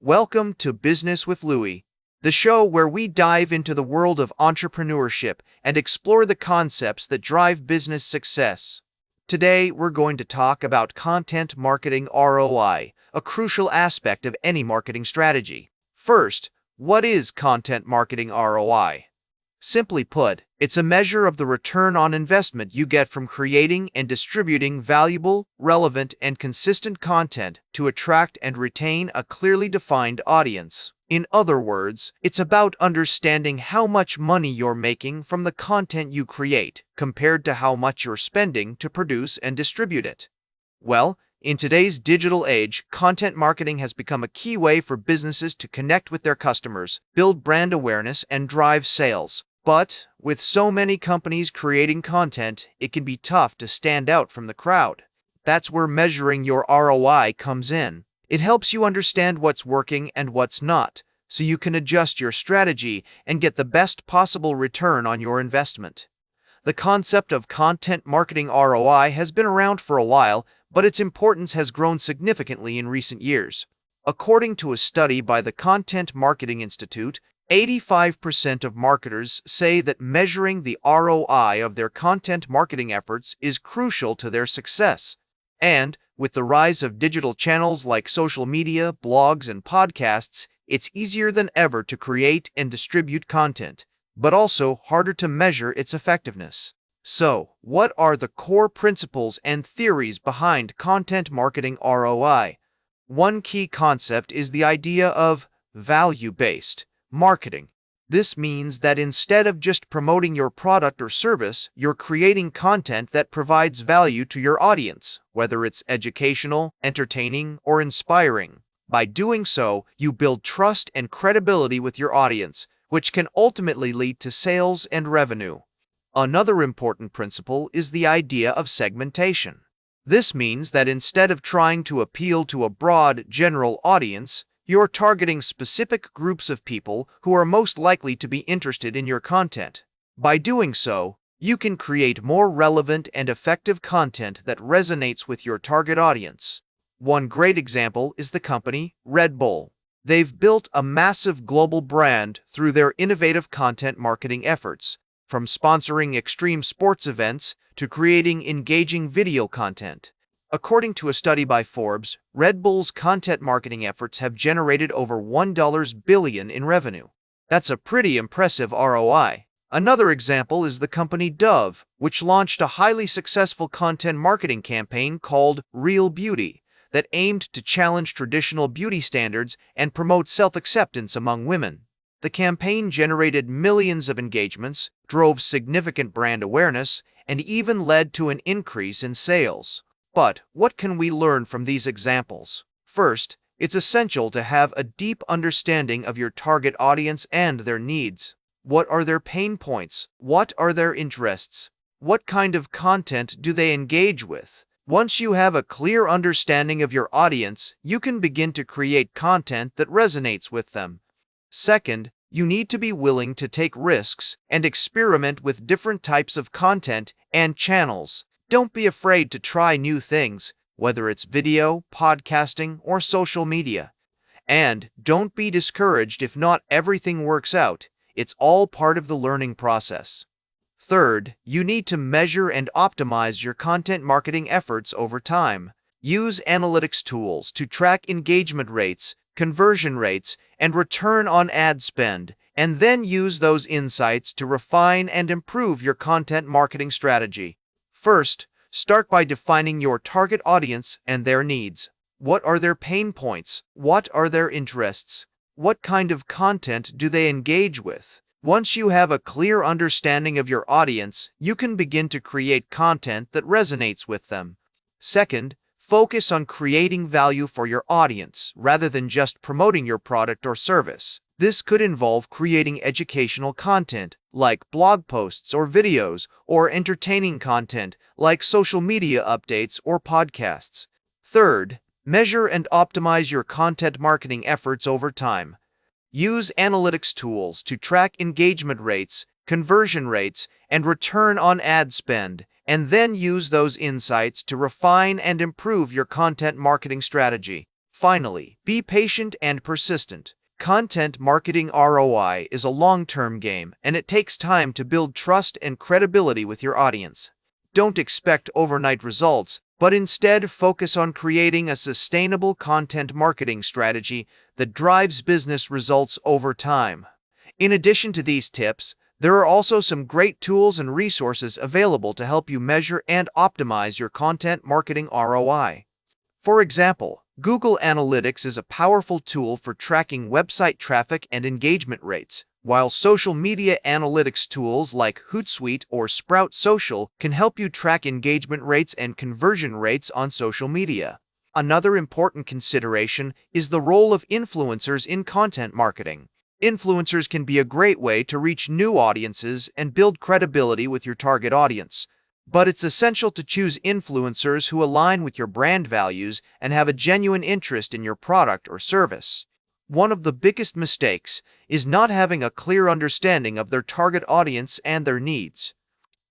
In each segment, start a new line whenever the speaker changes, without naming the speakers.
Welcome to Business with Louis, the show where we dive into the world of entrepreneurship and explore the concepts that drive business success. Today, we're going to talk about content marketing ROI, a crucial aspect of any marketing strategy. First, what is content marketing ROI? Simply put, it's a measure of the return on investment you get from creating and distributing valuable, relevant, and consistent content to attract and retain a clearly defined audience. In other words, it's about understanding how much money you're making from the content you create compared to how much you're spending to produce and distribute it. Well, in today's digital age, content marketing has become a key way for businesses to connect with their customers, build brand awareness, and drive sales. But with so many companies creating content, it can be tough to stand out from the crowd. That's where measuring your ROI comes in. It helps you understand what's working and what's not, so you can adjust your strategy and get the best possible return on your investment. The concept of content marketing ROI has been around for a while, but its importance has grown significantly in recent years. According to a study by the Content Marketing Institute, 85% of marketers say that measuring the ROI of their content marketing efforts is crucial to their success. And with the rise of digital channels like social media, blogs, and podcasts, it's easier than ever to create and distribute content, but also harder to measure its effectiveness. So, what are the core principles and theories behind content marketing ROI? One key concept is the idea of value-based marketing. This means that instead of just promoting your product or service, you're creating content that provides value to your audience, whether it's educational, entertaining, or inspiring. By doing so, you build trust and credibility with your audience, which can ultimately lead to sales and revenue. Another important principle is the idea of segmentation. This means that instead of trying to appeal to a broad, general audience, you're targeting specific groups of people who are most likely to be interested in your content. By doing so, you can create more relevant and effective content that resonates with your target audience. One great example is the company Red Bull. They've built a massive global brand through their innovative content marketing efforts, from sponsoring extreme sports events to creating engaging video content. According to a study by Forbes, Red Bull's content marketing efforts have generated over $1 billion in revenue. That's a pretty impressive ROI. Another example is the company Dove, which launched a highly successful content marketing campaign called Real Beauty that aimed to challenge traditional beauty standards and promote self-acceptance among women. The campaign generated millions of engagements, drove significant brand awareness, and even led to an increase in sales. But what can we learn from these examples? First, it's essential to have a deep understanding of your target audience and their needs. What are their pain points? What are their interests? What kind of content do they engage with? Once you have a clear understanding of your audience, you can begin to create content that resonates with them. Second, you need to be willing to take risks and experiment with different types of content and channels. Don't be afraid to try new things, whether it's video, podcasting, or social media. And don't be discouraged if not everything works out. It's all part of the learning process. Third, you need to measure and optimize your content marketing efforts over time. Use analytics tools to track engagement rates, conversion rates, and return on ad spend, and then use those insights to refine and improve your content marketing strategy. First, start by defining your target audience and their needs. What are their pain points? What are their interests? What kind of content do they engage with? Once you have a clear understanding of your audience, you can begin to create content that resonates with them. Second, focus on creating value for your audience rather than just promoting your product or service. This could involve creating educational content, like blog posts or videos, or entertaining content, like social media updates or podcasts. Third, measure and optimize your content marketing efforts over time. Use analytics tools to track engagement rates, conversion rates, and return on ad spend, and then use those insights to refine and improve your content marketing strategy. Finally, be patient and persistent. Content marketing ROI is a long-term game, and it takes time to build trust and credibility with your audience. Don't expect overnight results, but instead focus on creating a sustainable content marketing strategy that drives business results over time. In addition to these tips, there are also some great tools and resources available to help you measure and optimize your content marketing ROI. For example, Google Analytics is a powerful tool for tracking website traffic and engagement rates, while social media analytics tools like Hootsuite or Sprout Social can help you track engagement rates and conversion rates on social media. Another important consideration is the role of influencers in content marketing. Influencers can be a great way to reach new audiences and build credibility with your target audience. But it's essential to choose influencers who align with your brand values and have a genuine interest in your product or service. One of the biggest mistakes is not having a clear understanding of their target audience and their needs.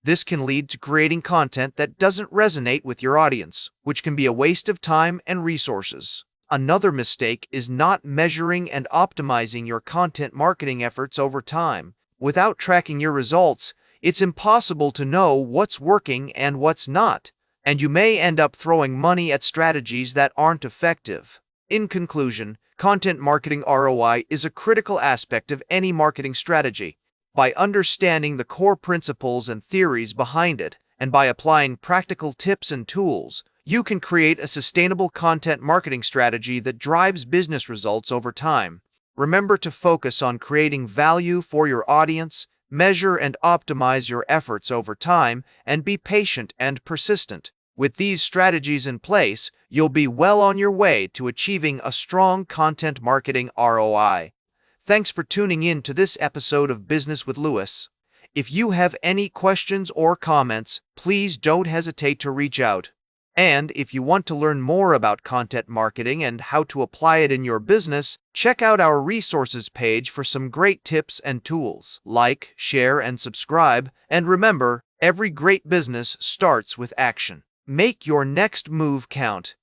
This can lead to creating content that doesn't resonate with your audience, which can be a waste of time and resources. Another mistake is not measuring and optimizing your content marketing efforts over time. Without tracking your results, it's impossible to know what's working and what's not, and you may end up throwing money at strategies that aren't effective. In conclusion, content marketing ROI is a critical aspect of any marketing strategy. By understanding the core principles and theories behind it, and by applying practical tips and tools, you can create a sustainable content marketing strategy that drives business results over time. Remember to focus on creating value for your audience, measure and optimize your efforts over time, and be patient and persistent. With these strategies in place, you'll be well on your way to achieving a strong content marketing ROI. Thanks for tuning in to this episode of Business with Louis. If you have any questions or comments, please don't hesitate to reach out. And if you want to learn more about content marketing and how to apply it in your business, check out our resources page for some great tips and tools. Like, share, and subscribe. And remember, every great business starts with action. Make your next move count.